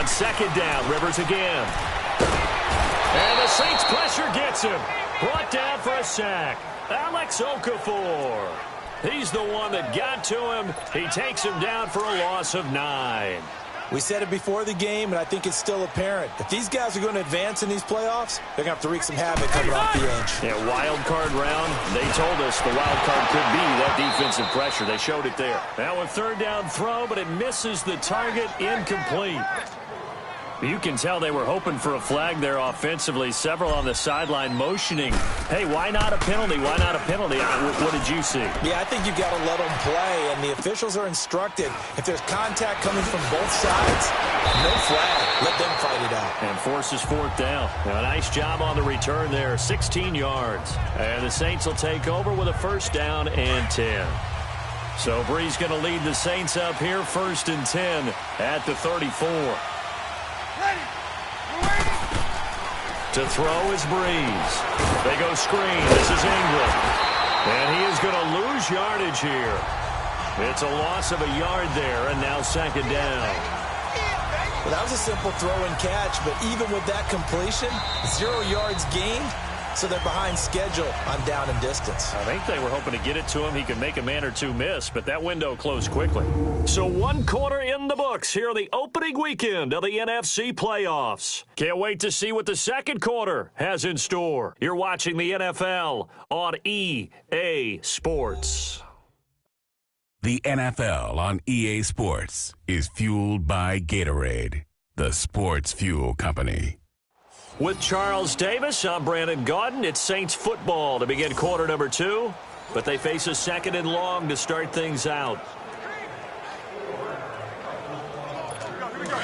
On second down, Rivers again. And the Saints pressure gets him. Brought down for a sack. Alex Okafor. He's the one that got to him. He takes him down for a loss of 9. We said it before the game, and I think it's still apparent. If these guys are going to advance in these playoffs, they're going to have to wreak some havoc coming off the edge. Yeah, wild card round. They told us the wild card could be that defensive pressure. They showed it there. Now a third down throw, but it misses the target. Incomplete. You can tell they were hoping for a flag there offensively. Several on the sideline motioning. Hey, why not a penalty? Why not a penalty? What did you see? Yeah, I think you've got to let them play, and the officials are instructed. If there's contact coming from both sides, no flag. Let them fight it out. And forces fourth down. Now, a nice job on the return there, 16 yards. And the Saints will take over with a first down and 10. So Bree's going to lead the Saints up here, first and 10 at the 34. To throw is Breeze. They go screen. This is Ingram. And he is going to lose yardage here. It's a loss of a yard there, and now second down. Well, that was a simple throw and catch, but even with that completion, 0 yards gained, so they're behind schedule on down and distance. I think they were hoping to get it to him. He could make a man or two miss, but that window closed quickly. So one quarter in the books here the opening weekend of the NFC playoffs. Can't wait to see what the second quarter has in store. You're watching the NFL on EA Sports. The NFL on EA Sports is fueled by Gatorade, the sports fuel company. With Charles Davis, I'm Brandon Gaudin. It's Saints football to begin quarter number 2, but they face a second and long to start things out. Here we go.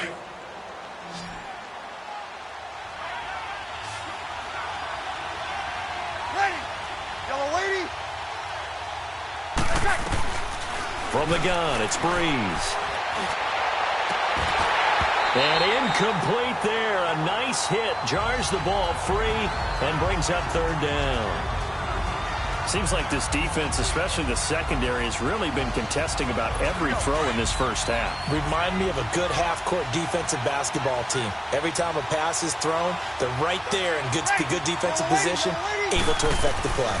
Ready, yellow lady. From the gun, it's Breeze. And incomplete there. A nice hit. Jars the ball free and brings up third down. Seems like this defense, especially the secondary, has really been contesting about every throw in this first half. Remind me of a good half-court defensive basketball team. Every time a pass is thrown, they're right there in good defensive position, able to affect the play.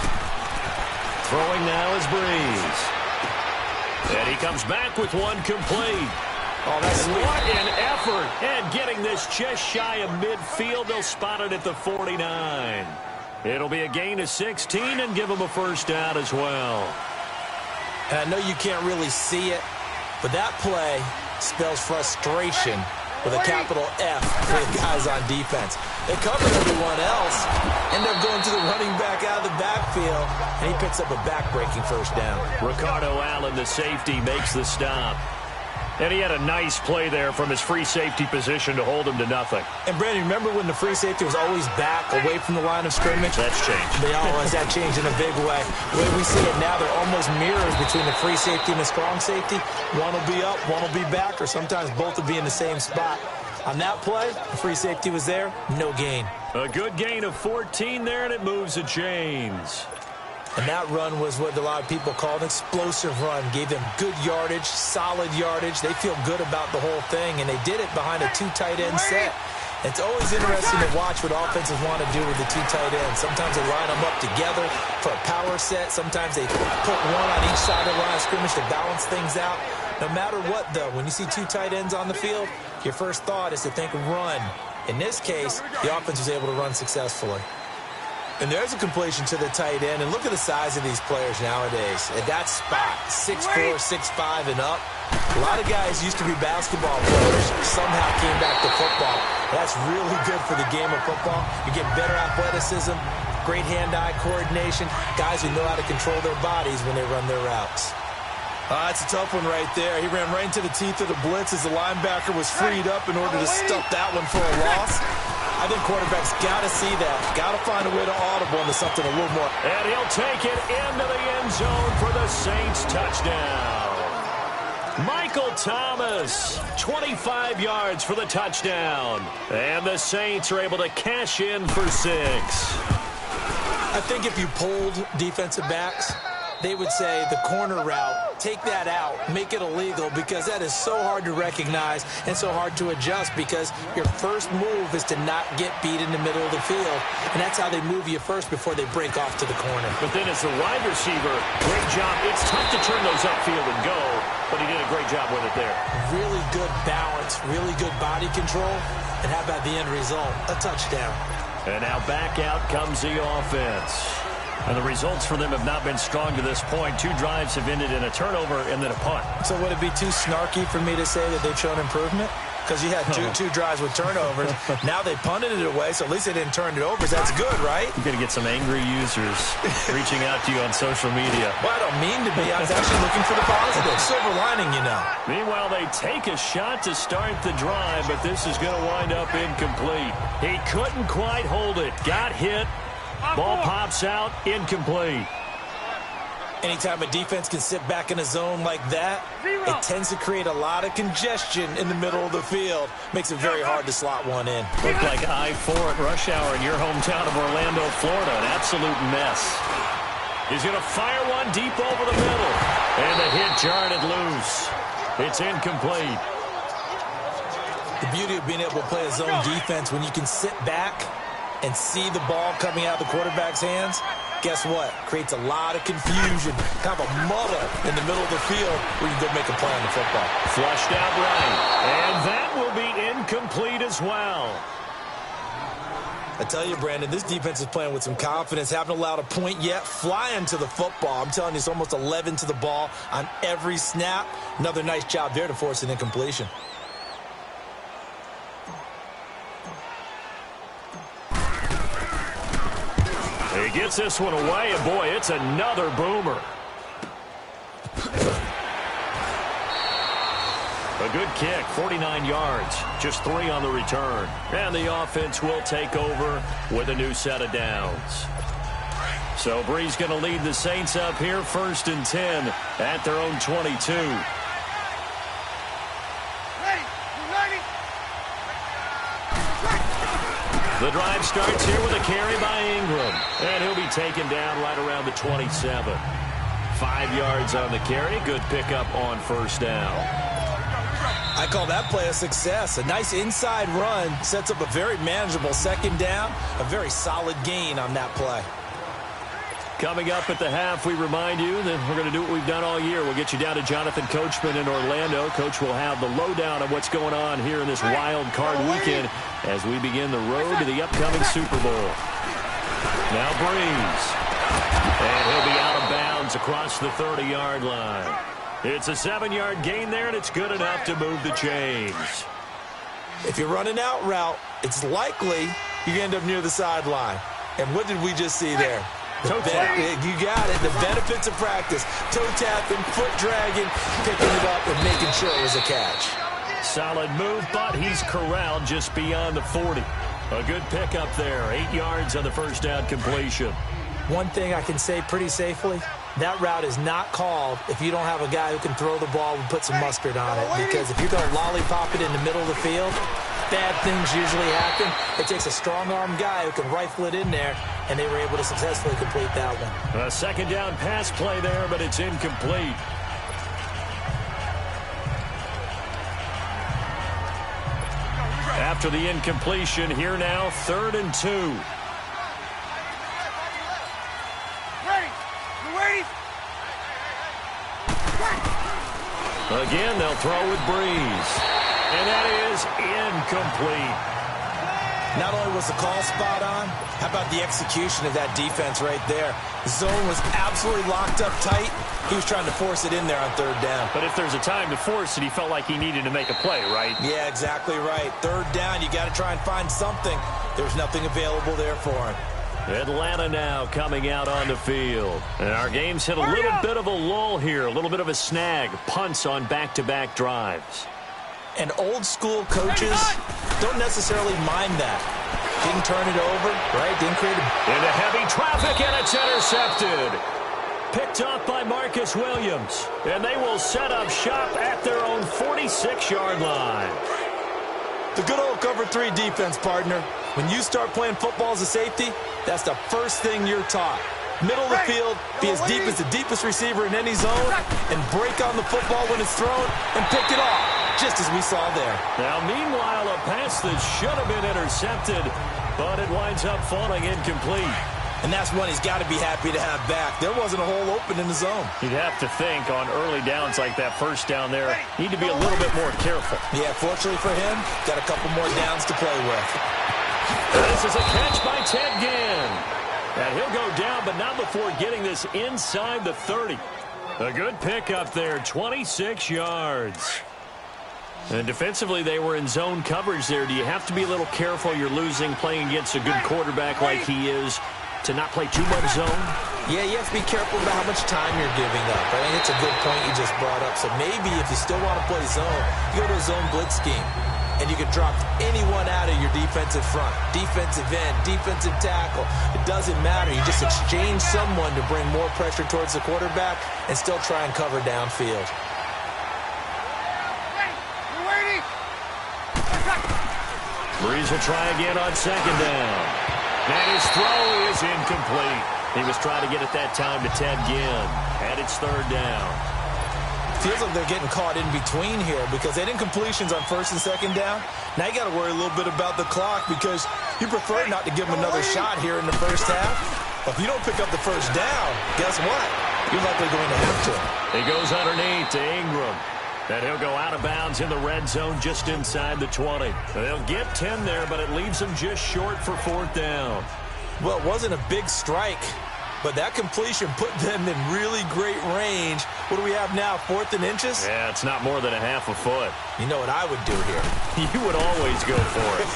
Throwing now is Breeze. And he comes back with one complete. Oh, that's sweet. What an effort. And getting this just shy of midfield. They'll spot it at the 49. It'll be a gain of 16 and give them a first down as well. And I know you can't really see it, but that play spells frustration with a capital F for the guys on defense. They covered everyone else, end up going to the running back out of the backfield, and he picks up a back-breaking first down. Ricardo Allen, the safety, makes the stop. And he had a nice play there from his free safety position to hold him to nothing. And, Brandon, remember when the free safety was always back away from the line of scrimmage? That's changed. They always that changed in a big way. The way we see it now, they're almost mirrors between the free safety and the strong safety. One will be up, one will be back, or sometimes both will be in the same spot. On that play, the free safety was there, no gain. A good gain of 14 there, and it moves the chains. And that run was what a lot of people call an explosive run. Gave them good yardage, solid yardage. They feel good about the whole thing, and they did it behind a 2 tight end set. It's always interesting to watch what offenses want to do with the 2 tight ends. Sometimes they line them up together for a power set. Sometimes they put one on each side of the line of scrimmage to balance things out. No matter what, though, when you see 2 tight ends on the field, your first thought is to think run. In this case, the offense was able to run successfully. And there's a completion to the tight end. And look at the size of these players nowadays. At that spot, 6'4", 6'5", and up. A lot of guys used to be basketball players, somehow came back to football. That's really good for the game of football. You get better athleticism, great hand-eye coordination, guys who know how to control their bodies when they run their routes. That's a tough one right there. He ran right into the teeth of the blitz as the linebacker was freed up in order to stuff that one for a loss. I think quarterbacks got to see that. Got to find a way to audible into something a little more. And he'll take it into the end zone for the Saints touchdown. Michael Thomas, 25 yards for the touchdown. And the Saints are able to cash in for 6. I think if you polled defensive backs, they would say the corner route, take that out, make it illegal, because that is so hard to recognize and so hard to adjust, because your first move is to not get beat in the middle of the field, and that's how they move you first before they break off to the corner. But then as the wide receiver, great job. It's tough to turn those upfield and go, but he did a great job with it there. Really good balance, really good body control, and how about the end result? A touchdown. And now back out comes the offense. And the results for them have not been strong to this point. 2 drives have ended in a turnover and then a punt. So would it be too snarky for me to say that they've shown improvement? Because you had two drives with turnovers. Now they punted it away, so at least they didn't turn it over. So that's good, right? You're going to get some angry users reaching out to you on social media. Well, I don't mean to be. I was actually looking for the positive. Silver lining, you know. Meanwhile, they take a shot to start the drive, but this is going to wind up incomplete. He couldn't quite hold it. Got hit. Ball pops out, incomplete. Anytime a defense can sit back in a zone like that, it tends to create a lot of congestion in the middle of the field. Makes it very hard to slot one in. Looked like I-4 at rush hour in your hometown of Orlando, Florida. An absolute mess. He's going to fire one deep over the middle. And the hit jarred it loose. It's incomplete. The beauty of being able to play a zone defense, when you can sit back and see the ball coming out of the quarterback's hands, guess what? Creates a lot of confusion, kind of a muddle in the middle of the field where you can go make a play on the football. Flushed out right. And that will be incomplete as well. I tell you, Brandon, this defense is playing with some confidence. Haven't allowed a point yet. Flying to the football. I'm telling you, it's almost 11 to the ball on every snap. Another nice job there to force an incompletion. He gets this one away, and boy, it's another boomer. A good kick, 49 yards, just 3 on the return. And the offense will take over with a new set of downs. So Bree's going to lead the Saints up here, 1st and 10 at their own 22. The drive starts here with a carry by Ingram. And he'll be taken down right around the 27. 5 yards on the carry. Good pickup on 1st down. I call that play a success. A nice inside run sets up a very manageable 2nd down. A very solid gain on that play. Coming up at the half, we remind you that we're going to do what we've done all year. We'll get you down to Jonathan Coachman in Orlando. Coach will have the lowdown of what's going on here in this wild card weekend as we begin the road to the upcoming Super Bowl. Now Breeze. And he'll be out of bounds across the 30-yard line. It's a 7-yard gain there, and it's good enough to move the chains. If you're running out route, it's likely you end up near the sideline. And what did we just see there? Toe tap. You got it. The benefits of practice. Toe tapping, foot dragging, picking it up, and making sure it was a catch. Solid move, but he's corralled just beyond the 40. A good pickup there. 8 yards on the 1st down completion. One thing I can say pretty safely, that route is not called if you don't have a guy who can throw the ball and put some mustard on it. Because if you're going to lollipop it in the middle of the field, bad things usually happen. It takes a strong-arm guy who can rifle it in there, and they were able to successfully complete that one. A 2nd down pass play there, but it's incomplete. After the incompletion, here now, 3rd and 2. Again, they'll throw with Breeze. And that is incomplete. Not only was the call spot on, how about the execution of that defense right there? The zone was absolutely locked up tight. He was trying to force it in there on 3rd down. But if there's a time to force it, he felt like he needed to make a play, right? Yeah, exactly right. 3rd down, you got to try and find something. There's nothing available there for him. Atlanta now coming out on the field. And our game's hit a little bit of a lull here, a little bit of a snag. Punts on back-to-back drives. And old-school coaches don't necessarily mind that. Didn't turn it over, right? Didn't create a... Into heavy traffic, and it's intercepted. Picked off by Marcus Williams. And they will set up shop at their own 46-yard line. The good old cover 3 defense, partner. When you start playing football as a safety, that's the first thing you're taught. Middle of the field, be as deep as the deepest receiver in any zone, and break on the football when it's thrown and pick it off, just as we saw there. Now, meanwhile, a pass that should have been intercepted, but it winds up falling incomplete. And that's one he's got to be happy to have back. There wasn't a hole open in the zone. You'd have to think on early downs like that first down there, need to be a little bit more careful. Yeah, fortunately for him, got a couple more downs to play with. This is a catch by Ted Ginn. And he'll go down, but not before getting this inside the 30. A good pickup there, 26 yards. And defensively, they were in zone coverage there. Do you have to be a little careful? You're losing, playing against a good quarterback like he is, to not play too much zone? Yeah, you have to be careful about how much time you're giving up. I think it's a good point you just brought up. So maybe if you still want to play zone, you go to a zone blitz scheme. And you can drop anyone out of your defensive front. Defensive end, defensive tackle. It doesn't matter. You just exchange someone to bring more pressure towards the quarterback and still try and cover downfield. Breeze will try again on second down. And his throw is incomplete. He was trying to get it that time to Ted Ginn. And it's third down. Feels like they're getting caught in between here because they had incompletions on first and second down. Now you got to worry a little bit about the clock because you prefer not to give them another shot here in the first half. But if you don't pick up the first down, guess what? You're likely going to have to. He goes underneath to Ingram. And he'll go out of bounds in the red zone just inside the 20. They'll get 10 there, but it leaves them just short for fourth down. Well, it wasn't a big strike, but that completion put them in really great range. What do we have now, 4th and inches? Yeah, it's not more than a half a foot. You know what I would do here? You would always go for it.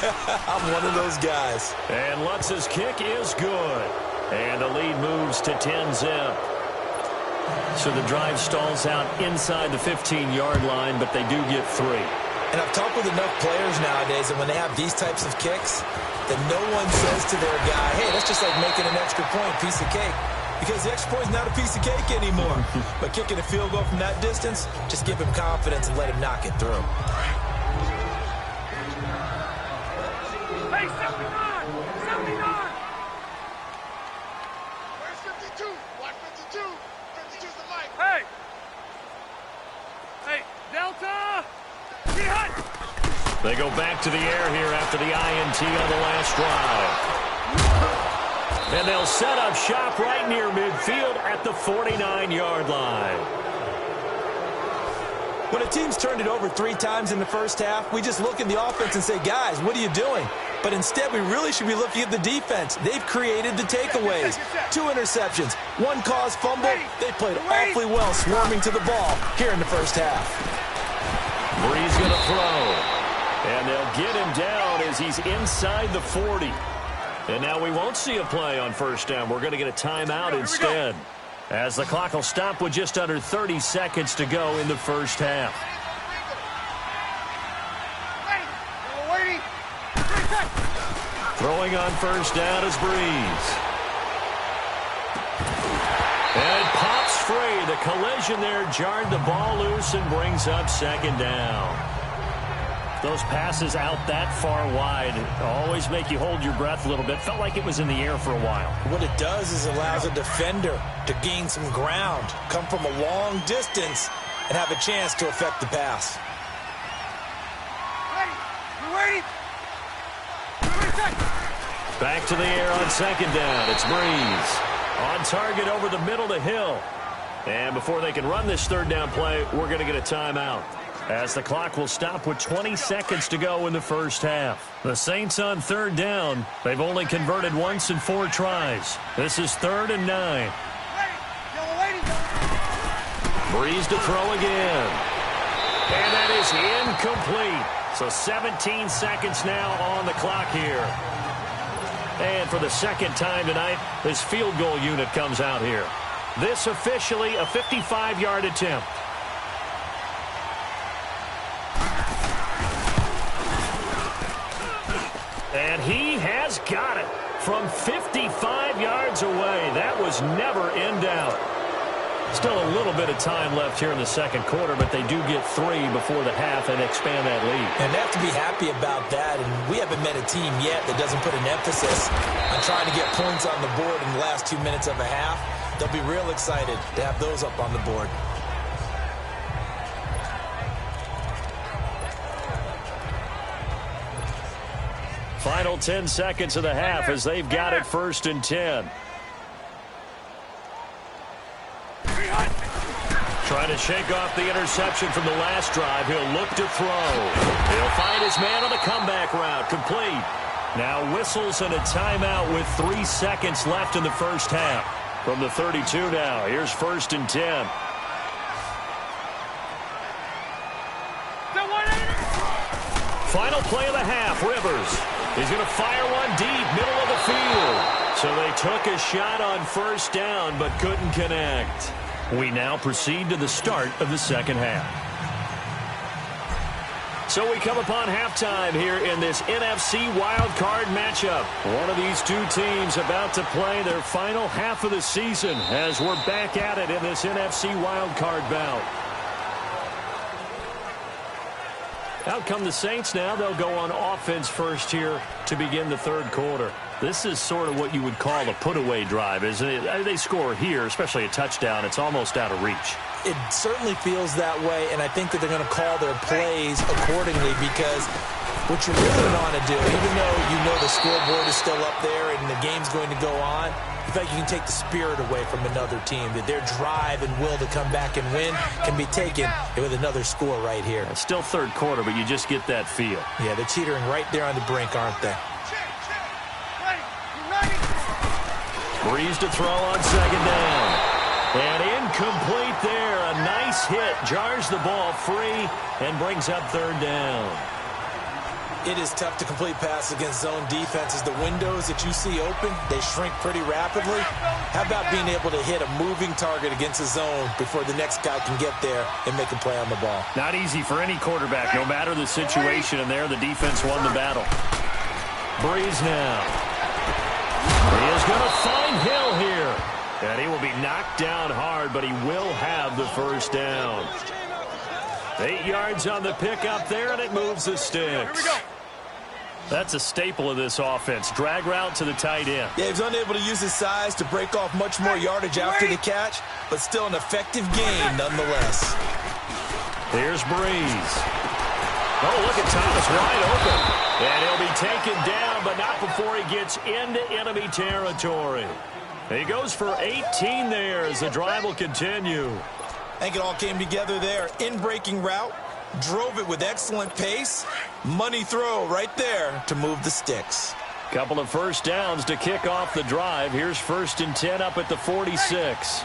I'm one of those guys. And Lutz's kick is good. And the lead moves to 10-zip. So the drive stalls out inside the 15-yard line, but they do get 3. And I've talked with enough players nowadays that when they have these types of kicks, that no one says to their guy, hey, that's just like making an extra point, piece of cake. Because the extra point is not a piece of cake anymore. But kicking a field goal from that distance, just give him confidence and let him knock it through. Hey, 79! 79! Where's 52? Watch 52. 52's the mic. Hey! Hey, Delta! Get hot! They go back to the air here after the INT on the last drive. And they'll set up shop right near midfield at the 49-yard line. When a team's turned it over 3 times in the first half, we just look at the offense and say, guys, what are you doing? But instead, we really should be looking at the defense. They've created the takeaways. 2 interceptions, 1 caused fumble. They played awfully well swarming to the ball here in the first half. Breeze going to throw. And they'll get him down as he's inside the 40. And now we won't see a play on first down. We're going to get a timeout instead, as the clock will stop with just under 30 seconds to go in the first half. Throwing on first down is Breeze. And it pops free. The collision there jarred the ball loose and brings up second down. Those passes out that far wide always make you hold your breath a little bit. Felt like it was in the air for a while. What it does is allows a defender to gain some ground, come from a long distance, and have a chance to affect the pass. Ready? Back to the air on second down. It's Breeze. On target over the middle to Hill. And before they can run this third down play, we're going to get a timeout, as the clock will stop with 20 seconds to go in the first half. The Saints on third down. They've only converted once in 4 tries. This is 3rd and 9. Breeze to throw again. And that is incomplete. So 17 seconds now on the clock here. And for the second time tonight, this field goal unit comes out here. This officially a 55-yard attempt. And he has got it from 55 yards away. That was never in doubt. Still a little bit of time left here in the second quarter, but they do get 3 before the half and expand that lead. And they have to be happy about that, and we haven't met a team yet that doesn't put an emphasis on trying to get points on the board in the last 2 minutes of a half. They'll be real excited to have those up on the board. Final 10 seconds of the half as they've got it 1st and 10. Trying to shake off the interception from the last drive. He'll look to throw. He'll find his man on the comeback route. Complete. Now whistles and a timeout with 3 seconds left in the first half. From the 32 now. Here's 1st and 10. Final play of the half. Rivers. He's going to fire one deep, middle of the field. So they took a shot on 1st down, but couldn't connect. We now proceed to the start of the second half. So we come upon halftime here in this NFC wildcard matchup. One of these two teams about to play their final half of the season as we're back at it in this NFC wildcard bout. Out come the Saints now. They'll go on offense first here to begin the third quarter. This is sort of what you would call a put-away drive, isn't it? They score here, especially a touchdown. It's almost out of reach. It certainly feels that way, and I think that they're going to call their plays accordingly because what you really want to do, even though you know the scoreboard is still up there and the game's going to go on, in fact, you can take the spirit away from another team, that their drive and will to come back and win can be taken with another score right here. It's still third quarter, but you just get that feel. Yeah, they're teetering right there on the brink, aren't they? Breeze to throw on 2nd down. And incomplete there. A nice hit. Jars the ball free and brings up 3rd down. It is tough to complete passes against zone defenses. The windows that you see open, they shrink pretty rapidly. How about being able to hit a moving target against a zone before the next guy can get there and make a play on the ball? Not easy for any quarterback, no matter the situation. And there, the defense won the battle. Breeze now. He is going to find Hill here. And he will be knocked down hard, but he will have the 1st down. 8 yards on the pickup there, and it moves the sticks. That's a staple of this offense. Drag route to the tight end. Yeah, he was unable to use his size to break off much more yardage after the catch, but still an effective gain nonetheless. Here's Breeze. Oh, look at Thomas wide open. And he'll be taken down, but not before he gets into enemy territory. He goes for 18 there as the drive will continue. I think it all came together there. In-breaking route, drove it with excellent pace. Money throw right there to move the sticks. Couple of 1st downs to kick off the drive. Here's 1st and 10 up at the 46.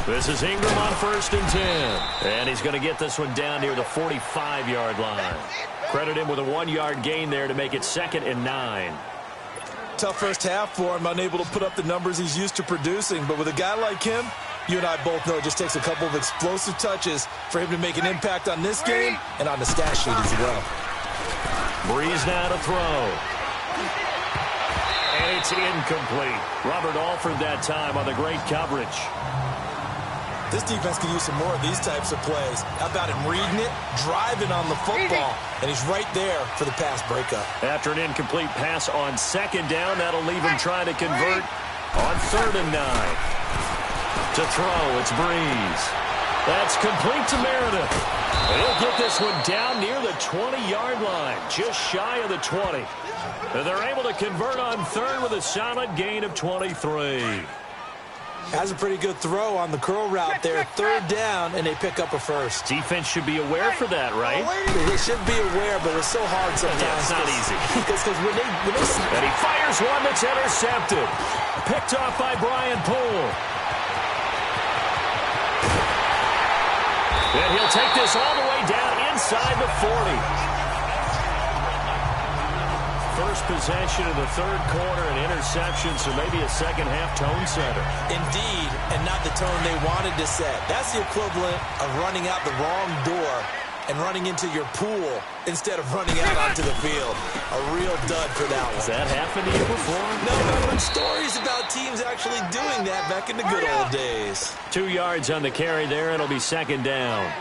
This is Ingram on 1st and 10. And he's going to get this one down near the 45-yard line. Credit him with a 1-yard gain there to make it 2nd and 9. Tough first half for him, unable to put up the numbers he's used to producing. But with a guy like him, you and I both know it just takes a couple of explosive touches for him to make an impact on this game and on the stat sheet as well. Breeze now to throw. And it's incomplete. Robert Alford that time on the great coverage. This defense can use some more of these types of plays. How about him reading it, driving on the football, and he's right there for the pass breakup. After an incomplete pass on 2nd down, that'll leave him trying to convert on 3rd and 9. To throw, it's Breeze. That's complete to Meredith. And he'll get this one down near the 20-yard line, just shy of the 20. And they're able to convert on 3rd with a solid gain of 23. Has a pretty good throw on the curl route there. 3rd down, and they pick up a 1st. Defense should be aware for that, right? They should be aware, but it's so hard sometimes. Yeah, it's not easy. Because when they and he fires one that's intercepted. Picked off by Brian Poole. And he'll take this all the way down inside the 40. First possession of the third quarter, an interception, so maybe a second-half tone setter. Indeed, and not the tone they wanted to set. That's the equivalent of running out the wrong door and running into your pool instead of running out onto the field. A real dud for that one. Has that happened to you before? No, I've heard stories about teams actually doing that back in the good old days. 2 yards on the carry there. It'll be second down.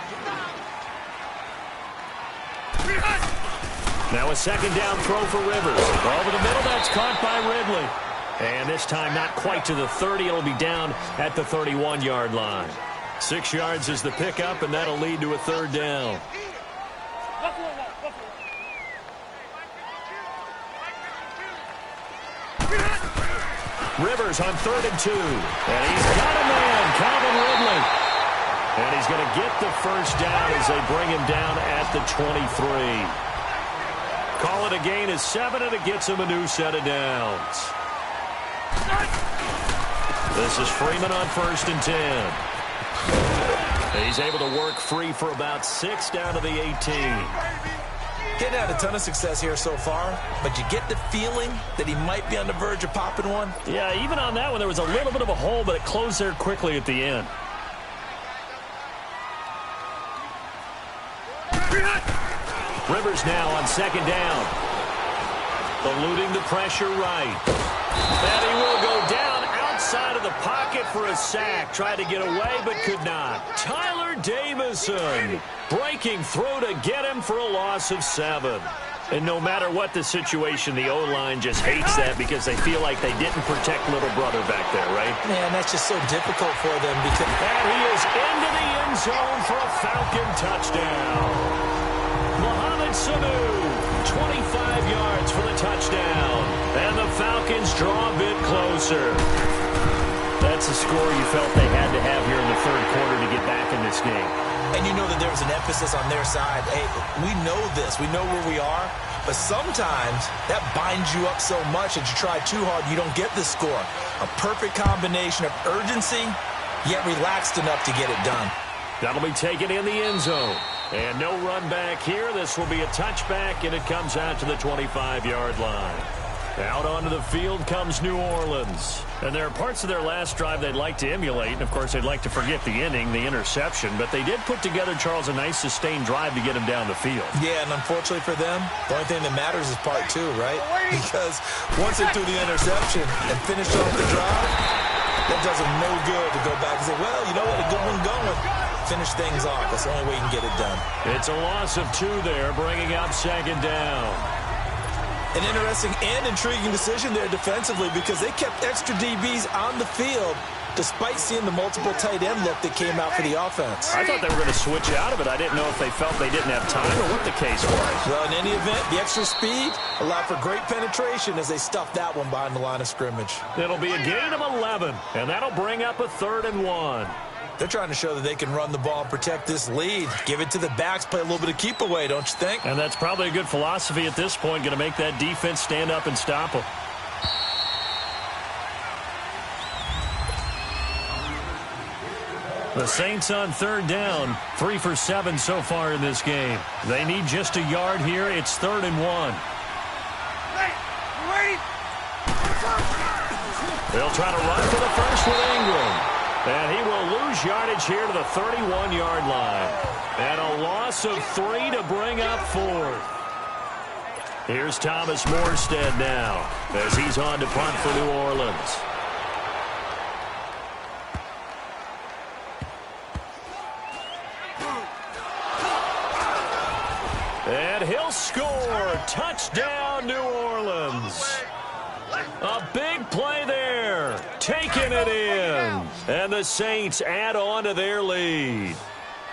Now a second down throw for Rivers. Over the middle, that's caught by Ridley. And this time not quite to the 30. It'll be down at the 31-yard line. 6 yards is the pickup, and that'll lead to a third down. Rivers on 3rd and 2. And he's got a man, Calvin Ridley. And he's going to get the first down as they bring him down at the 23. Call it a gain of 7, and it gets him a new set of downs. This is Freeman on 1st and 10. He's able to work free for about 6 down to the 18. Getting had a ton of success here so far, but you get the feeling that he might be on the verge of popping one. Yeah, even on that one, there was a little bit of a hole, but it closed there quickly at the end. Rivers now on 2nd down. Eluding the pressure right. And he will go down outside of the pocket for a sack. Tried to get away, but could not. Tyler Davison breaking through to get him for a loss of 7. And no matter what the situation, the O-line just hates that because they feel like they didn't protect little brother back there, right? Man, that's just so difficult for them because... And he is into the end zone for a Falcon touchdown. Mohamed Sanu, 25 yards for the touchdown. And the Falcons draw a bit closer. That's a score you felt they had to have here in the 3rd quarter to get back in this game. And you know that there was an emphasis on their side. Hey, we know this. We know where we are. But sometimes that binds you up so much that you try too hard, you don't get the score. A perfect combination of urgency, yet relaxed enough to get it done. That'll be taken in the end zone. And no run back here. This will be a touchback, and it comes out to the 25-yard line. Out onto the field comes New Orleans. And there are parts of their last drive they'd like to emulate. And, of course, they'd like to forget the inning, the interception. But they did put together, Charles, a nice sustained drive to get him down the field. Yeah, and unfortunately for them, the only thing that matters is part 2, right? Because once they threw the interception and finished off the drive, that does them no good to go back and say, well, you know what, a good one going. Finish things off. That's the only way you can get it done. It's a loss of 2 there, bringing up 2nd down. An interesting and intriguing decision there defensively because they kept extra DBs on the field despite seeing the multiple tight end look that came out for the offense. I thought they were going to switch out of it. I didn't know if they felt they didn't have time or what the case was. Well, in any event, the extra speed allowed for great penetration as they stuffed that one behind the line of scrimmage. It'll be a gain of 11, and that'll bring up a 3rd and 1. They're trying to show that they can run the ball and protect this lead. Give it to the backs, play a little bit of keep away, don't you think? And that's probably a good philosophy at this point, going to make that defense stand up and stop them. The Saints on 3rd down, 3 for 7 so far in this game. They need just a yard here. It's 3rd and 1. They'll try to run for the first with Ingram. And he will lose yardage here to the 31-yard line. And a loss of 3 to bring up 4th. Here's Thomas Morstead now as he's on to punt for New Orleans. And he'll score. Touchdown, New Orleans. A big play there. Taking it in. And the Saints add on to their lead.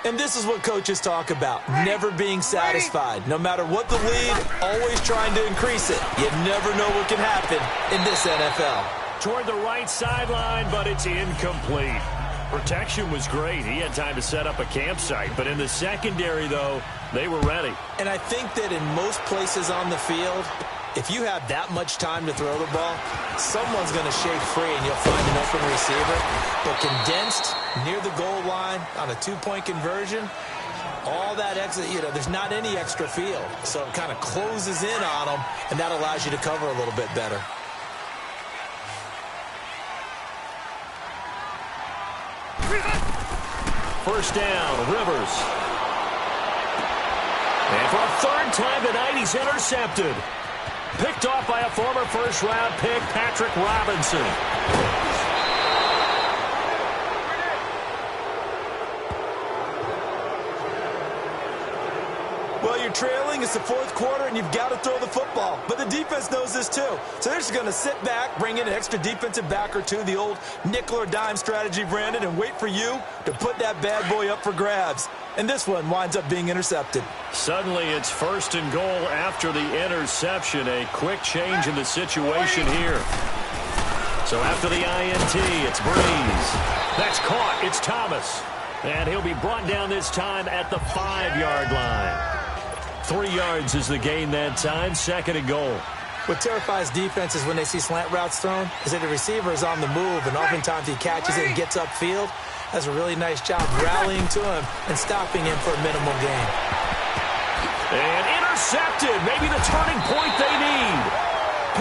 And this is what coaches talk about, never being satisfied. No matter what the lead, always trying to increase it. You never know what can happen in this NFL. Toward the right sideline, but it's incomplete. Protection was great. He had time to set up a campsite. But in the secondary, though, they were ready. And I think that in most places on the field, if you have that much time to throw the ball, someone's going to shake free and you'll find an open receiver. But condensed near the goal line on a 2-point conversion, all that extra, there's not any extra field. So it kind of closes in on them, and that allows you to cover a little bit better. First down, Rivers. for a third time tonight, he's intercepted. Picked off by a former first-round pick, Patrick Robinson. Well, you're trailing. It's the fourth quarter, and you've got to throw the football. But the defense knows this, too. So they're just going to sit back, bring in an extra defensive back or two, the old nickel or dime strategy, Brandon, and wait for you to put that bad boy up for grabs. And this one winds up being intercepted. Suddenly, it's 1st and goal after the interception. A quick change in the situation here. So after the INT, it's Breeze. That's caught. It's Thomas. And he'll be brought down this time at the 5-yard line. 3 yards is the gain that time, 2nd and goal. What terrifies defenses when they see slant routes thrown is that the receiver is on the move, and oftentimes he catches it and gets upfield. Does a really nice job rallying to him and stopping him for a minimal gain. And intercepted, maybe the turning point they need.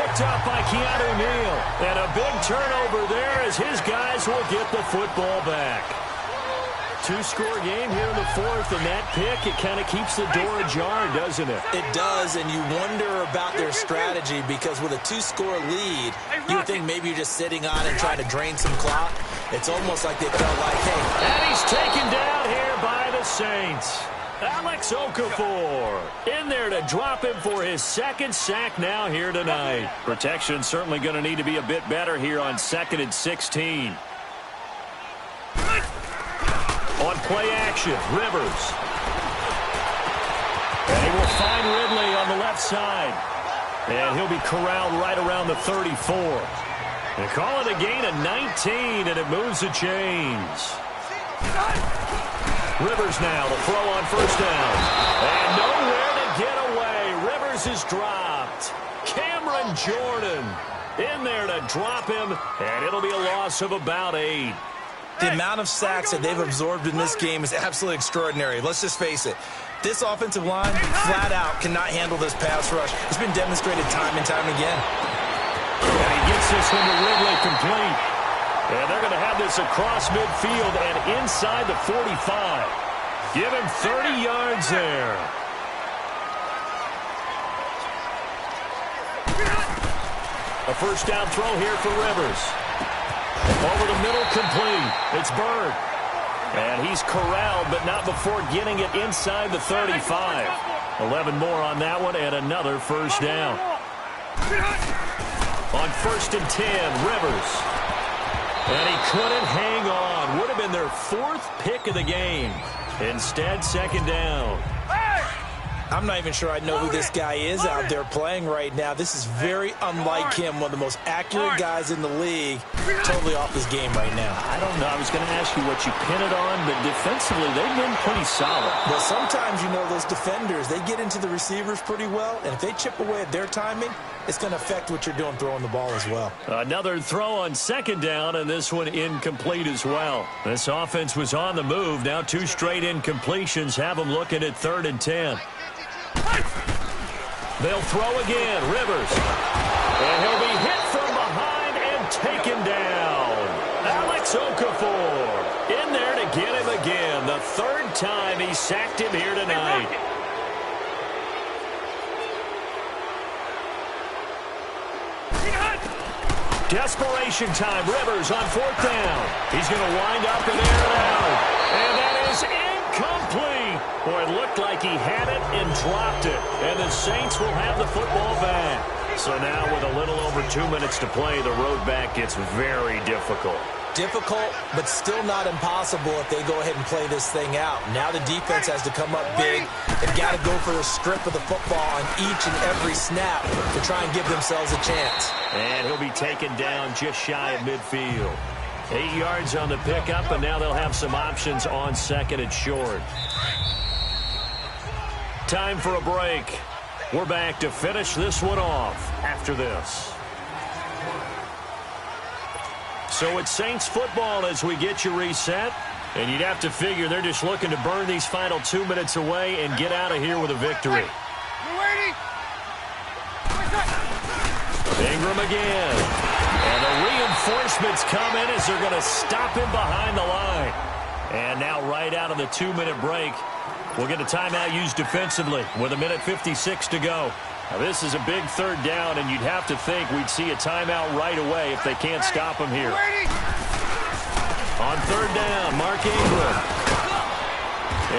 Picked up by Keanu Neal. And a big turnover there as his guys will get the football back. 2-score game here in the fourth, and that pick, it kind of keeps the door ajar, doesn't it? It does, and you wonder about their strategy because with a 2-score lead, you would think maybe you're just sitting on it trying to drain some clock. It's almost like they felt like, hey. And he's taken down here by the Saints. Alex Okafor in there to drop him for his 2nd sack now here tonight. Protection certainly going to need to be a bit better here on 2nd and 16. On play action, Rivers. And he will find Ridley on the left side. And he'll be corralled right around the 34. They call it a gain of 19, and it moves the chains. Rivers now, the throw on 1st down. And nowhere to get away. Rivers is dropped. Cameron Jordan in there to drop him, and it'll be a loss of about 8. The amount of sacks that they've absorbed in this game is absolutely extraordinary. Let's just face it. This offensive line, flat out, cannot handle this pass rush. It's been demonstrated time and time again. And he gets this one to Ridley complete. And they're going to have this across midfield and inside the 45. Give him 30 yards there. A 1st down throw here for Rivers. Over the middle, complete. It's Bird. And he's corralled, but not before getting it inside the 35. 11 more on that one, and another 1st down. On 1st and 10, Rivers. And he couldn't hang on. Would have been their 4th pick of the game. Instead, 2nd down. I'm not even sure I know who this guy is out there playing right now. This is very unlike him, one of the most accurate guys in the league. Totally off his game right now. I don't know. I was going to ask you what you pin it on, but defensively, they've been pretty solid. Well, sometimes, you know, those defenders, they get into the receivers pretty well, and if they chip away at their timing, it's going to affect what you're doing throwing the ball as well. Another throw on 2nd down, and this one incomplete as well. This offense was on the move. Now 2 straight incompletions have them looking at 3rd and 10. They'll throw again. Rivers. And he'll be hit from behind and taken down. Alex Okafor in there to get him again. The 3rd time he sacked him here tonight. Desperation time. Rivers on 4th down. He's going to wind up and air it out. And that is incomplete. Boy, it looked like he had it and dropped it. And the Saints will have the football back. So now with a little over 2 minutes to play, the road back gets very difficult. Difficult, but still not impossible if they go ahead and play this thing out. Now the defense has to come up big. They've got to go for a strip of the football on each and every snap to try and give themselves a chance. And he'll be taken down just shy of midfield. 8 yards on the pickup, and now they'll have some options on 2nd and short. Time for a break. We're back to finish this one off after this. So it's Saints football as we get you reset. And you'd have to figure they're just looking to burn these final 2 minutes away and get out of here with a victory. Ingram again. And the reinforcements come in as they're going to stop him behind the line. And now right out of the 2-minute break, We'll get a timeout used defensively with 1:56 to go. Now, this is a big third down, and you'd have to think we'd see a timeout right away if they can't stop him here. On third down, Mark Ingram.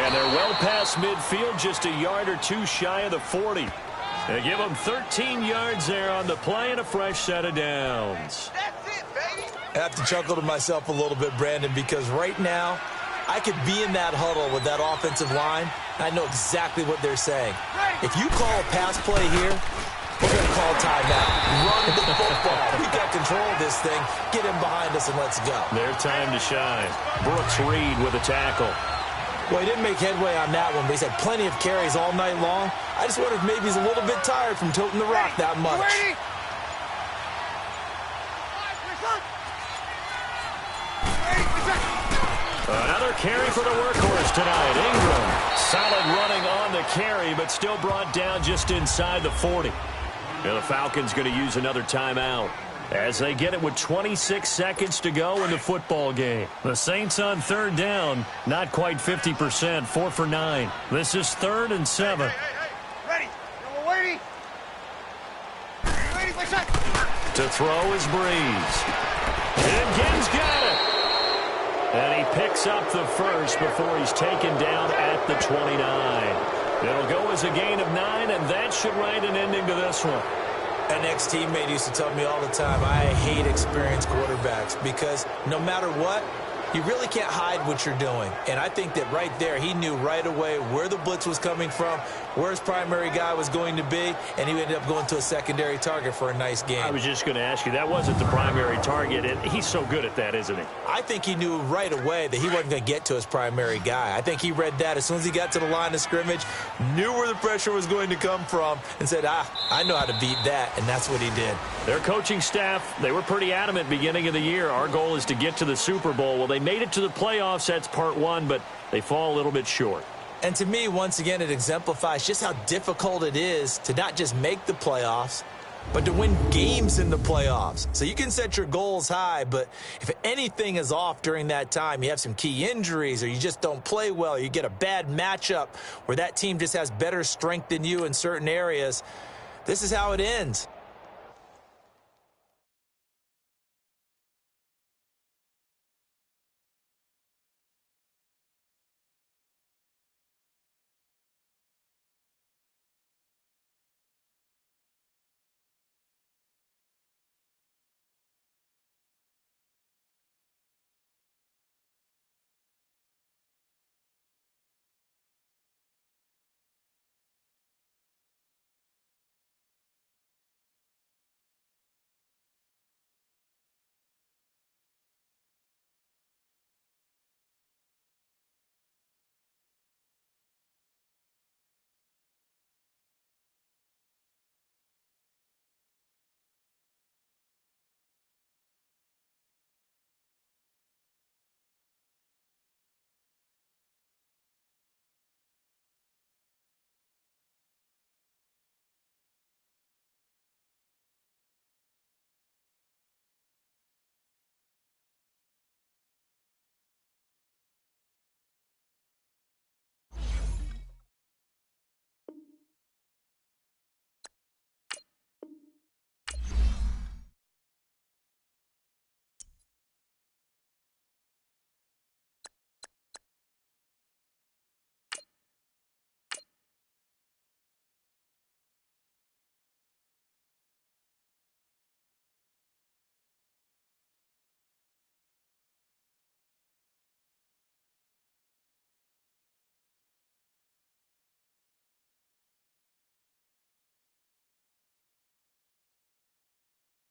And they're well past midfield, just a yard or two shy of the 40. They give them 13 yards there on the play and a fresh set of downs. I have to chuckle to myself a little bit, Brandon, because right now I could be in that huddle with that offensive line. I know exactly what they're saying. If you call a pass play here, we're going to call timeout. Run the football. We got control of this thing. Get him behind us and let's go. Their time to shine. Brooks Reed with a tackle. Well, he didn't make headway on that one, but he's had plenty of carries all night long. I just wonder if maybe he's a little bit tired from toting the rock that much. Another carry for the workhorse tonight. Ingram, solid running on the carry, but still brought down just inside the 40. And the Falcons going to use another timeout as they get it with 26 seconds to go in the football game. The Saints on third down, not quite 50%, 4 for 9. This is 3rd and 7. Ready. We're waiting. Ready, play shot. To throw is Breeze. And Gibbs got it. And he picks up the first before he's taken down at the 29. It'll go as a gain of 9, and that should write an ending to this one. An ex-teammate used to tell me all the time, I hate experienced quarterbacks because no matter what, you really can't hide what you're doing. And I think that right there, he knew right away where the blitz was coming from, where his primary guy was going to be, and he ended up going to a secondary target for a nice game. I was just going to ask you, that wasn't the primary target, and he's so good at that, isn't he? I think he knew right away that he wasn't going to get to his primary guy. I think he read that as soon as he got to the line of scrimmage, knew where the pressure was going to come from, and said, I know how to beat that, and that's what he did. Their coaching staff, they were pretty adamant beginning of the year. Our goal is to get to the Super Bowl. Well, they made it to the playoffs. That's part one, but they fall a little bit short. And to me, once again, it exemplifies just how difficult it is to not just make the playoffs, but to win games in the playoffs. So you can set your goals high, but if anything is off during that time, you have some key injuries or you just don't play well, or you get a bad matchup where that team just has better strength than you in certain areas, this is how it ends.